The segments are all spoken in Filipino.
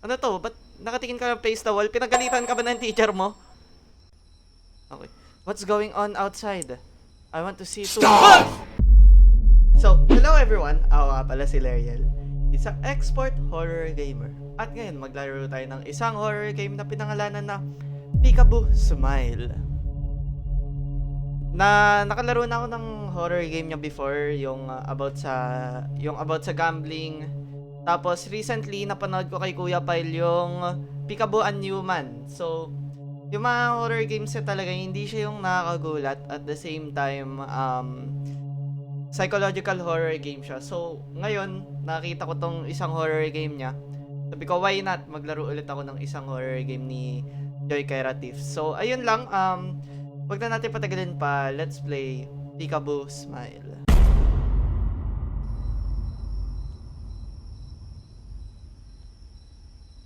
Ano to? Ba't nakatingin ka ng face the wall? Pinagalitan ka ba ng teacher mo? Okay. What's going on outside? I want to see too. Stop! So, hello everyone. Ako nga pala si Leriel, isang expert horror gamer. At ngayon, maglaro tayo ng isang horror game na pinangalanan na Peekaboo Smile. Nakalaro na ako ng horror game niya before, yung about sa gambling. Tapos recently napanood ko kay Kuya Pyle yung Peekaboo Unhuman. So, yung mga horror games niya talaga hindi siya yung nakakagulat, at the same time psychological horror game siya. So, ngayon nakita ko tong isang horror game niya. Sabi ko, why not maglaro ulit ako ng isang horror game ni Joy Kairatif. So, ayun lang, wag na natin patagalin pa. Let's play Peekaboo Smile.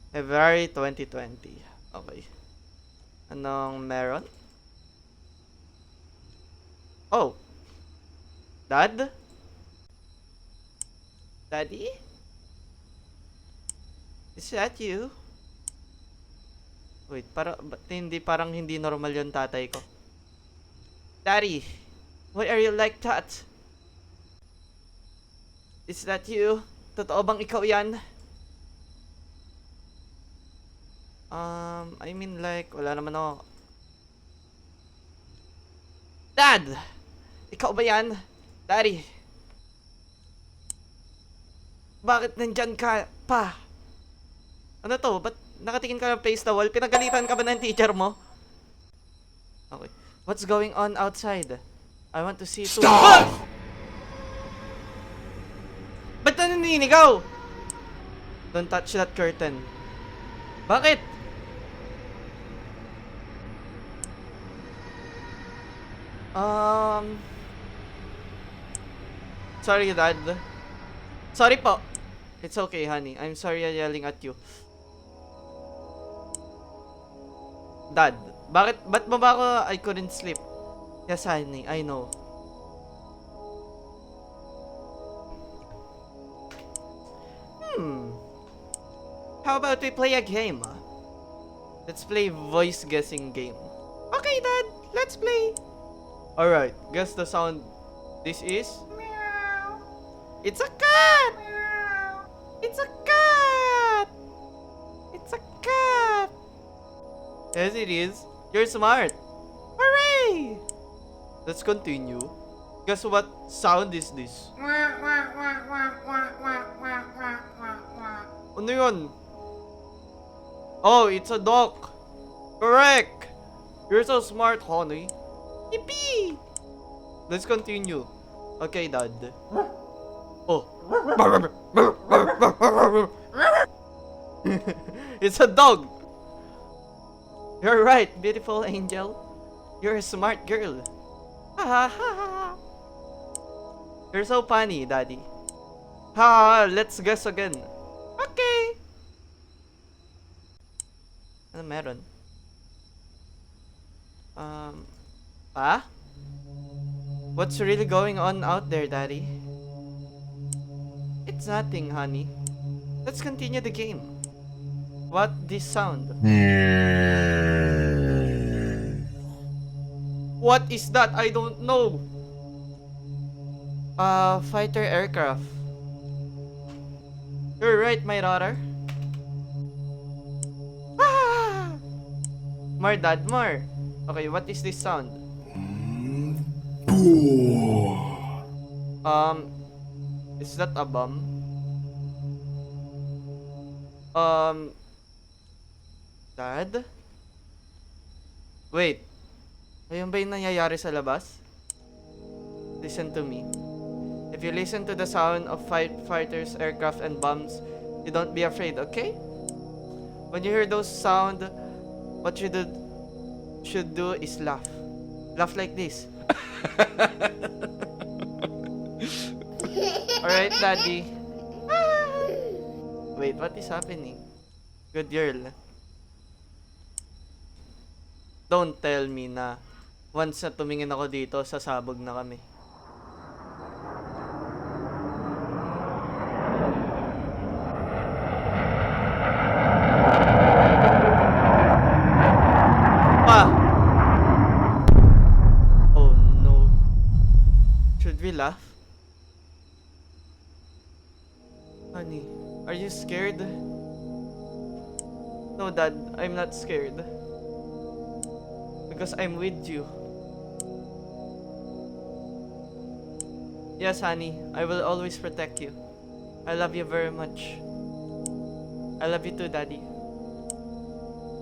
February 2020. Okay. Anong meron? Oh. Dad? Daddy? Is that you? Wait, parang hindi normal yung tatay ko. Daddy, why are you like that? Is that you? Totoo bang ikaw yan? I mean like, wala naman ako. Dad! Ikaw ba yan? Daddy? Bakit nandyan ka pa? Ano to? Ba't nakatingin ka ng face the wall? Pinagalitan ka ba ng teacher mo? Okay. What's going on outside? I want to see too. Stop! Ba't na naninigaw? Don't touch that curtain. Bakit? Sorry, Dad. Sorry po. It's okay, honey. I'm sorry I'm yelling at you. Dad, ba't mo ba ako I couldn't sleep? Yes, honey, I know. How about we play a game? Let's play voice guessing game. Okay, Dad, let's play. Alright, guess the sound. This is? Meow. It's a cat! Meow. It's a cat! It's a cat! Yes, it is. You're smart. Hooray! Let's continue. Guess what sound is this? Ano yun? Oh, it's a dog. Correct! You're so smart, honey. Yippee! Let's continue. Okay, Dad. Oh. It's a dog. You're right, beautiful angel. You're a smart girl. Ha ha ha ha. You're so funny, Daddy. Ha, let's guess again. Okay. Ano meron? Pa? What's really going on out there, Daddy? It's nothing, honey. Let's continue the game. What this sound? What is that? I don't know. Fighter aircraft. You're right, my daughter. Ah! More, Dad, more. Okay, what is this sound? Is that a bomb? Dad? Wait. Ayun ba yung nangyayari sa labas? Listen to me. If you listen to the sound of fighters, aircraft, and bombs, you don't be afraid, okay? When you hear those sound, what you should do is laugh. Laugh like this. Alright, Daddy. Wait, what is happening? Good girl. Don't tell me na once na tumingin ako dito, sasabog na kami. No, Dad, I'm not scared. Because I'm with you. Yes, honey, I will always protect you. I love you very much. I love you too, Daddy.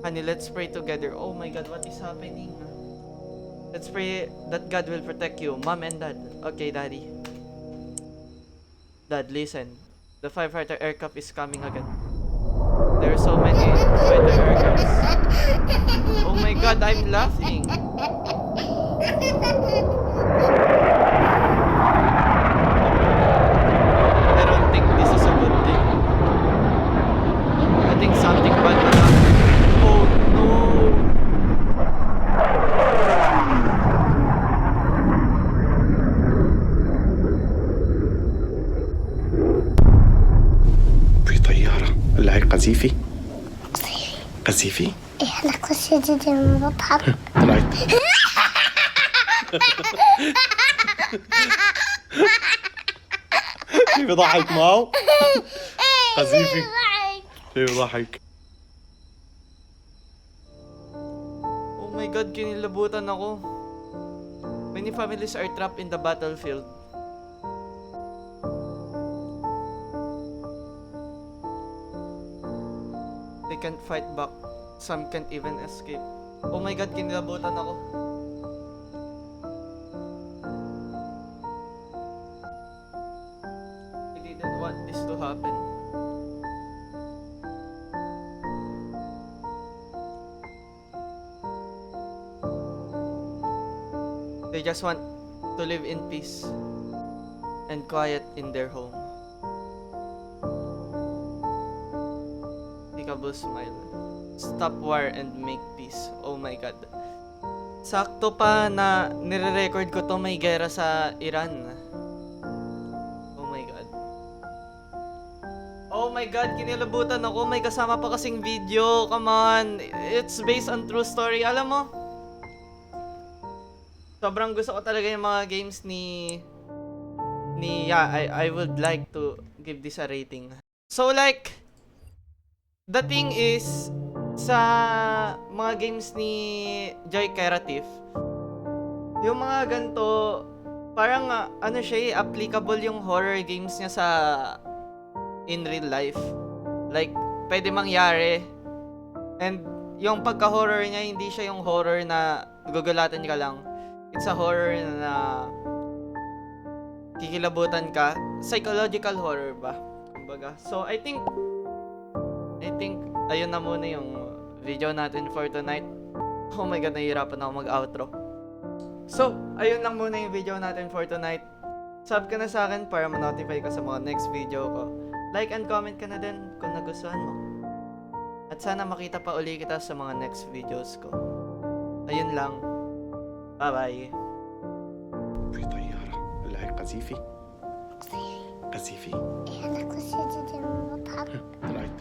Honey, let's pray together. Oh my God, what is happening? Let's pray that God will protect you, Mom and Dad. Okay, Daddy. Dad, listen. The firefighter aircraft is coming again. There are so many fighter aircrafts. Oh my God, I'm laughing. I don't think this is a good thing. I think something bad will happen. Oh no. في طيارة العيق قذيفي قذيفي إيه أنا كنت شديد لما بضحك. طلعت كيف يضحك معه قذيفي كيف يضحك Oh my God, kinilabutan ako. Many families are trapped in the battlefield. They can't fight back. Some can't even escape. Oh my God, kinilabutan ako. I didn't want this to happen. They just want to live in peace and quiet in their home. Peekaboo smile. Stop war and make peace. Oh my God. Sakto pa na nire-record ko to, may gera sa Iran. Oh my God. Oh my God, kinilabutan ako. May kasama pa kasing video. Come on. It's based on true story. Alam mo, sobrang gusto ko talaga yung mga games I would like to give this a rating. So like, the thing is, sa mga games ni Joy Keratif, yung mga ganito, parang ano siya, applicable yung horror games niya sa in real life. Like, pwede mangyari. And yung pagka-horror niya, hindi siya yung horror na gugulatan ka lang. It's a horror na kikilabutan ka. Psychological horror ba? Kumbaga. So, I think ayun na muna yung video natin for tonight. Oh my God, nahihirapan ako mag-outro. So, ayun lang muna yung video natin for tonight. Sub ka na sa akin para ma-notify ka sa mga next video ko. Like and comment ka na din kung nagustuhan mo. At sana makita pa uli kita sa mga next videos ko. Ayun lang. Bye-bye. في طيارة العيق قذيفي قذيفي إيه أنا كنت شديد لما بضحك. طلعت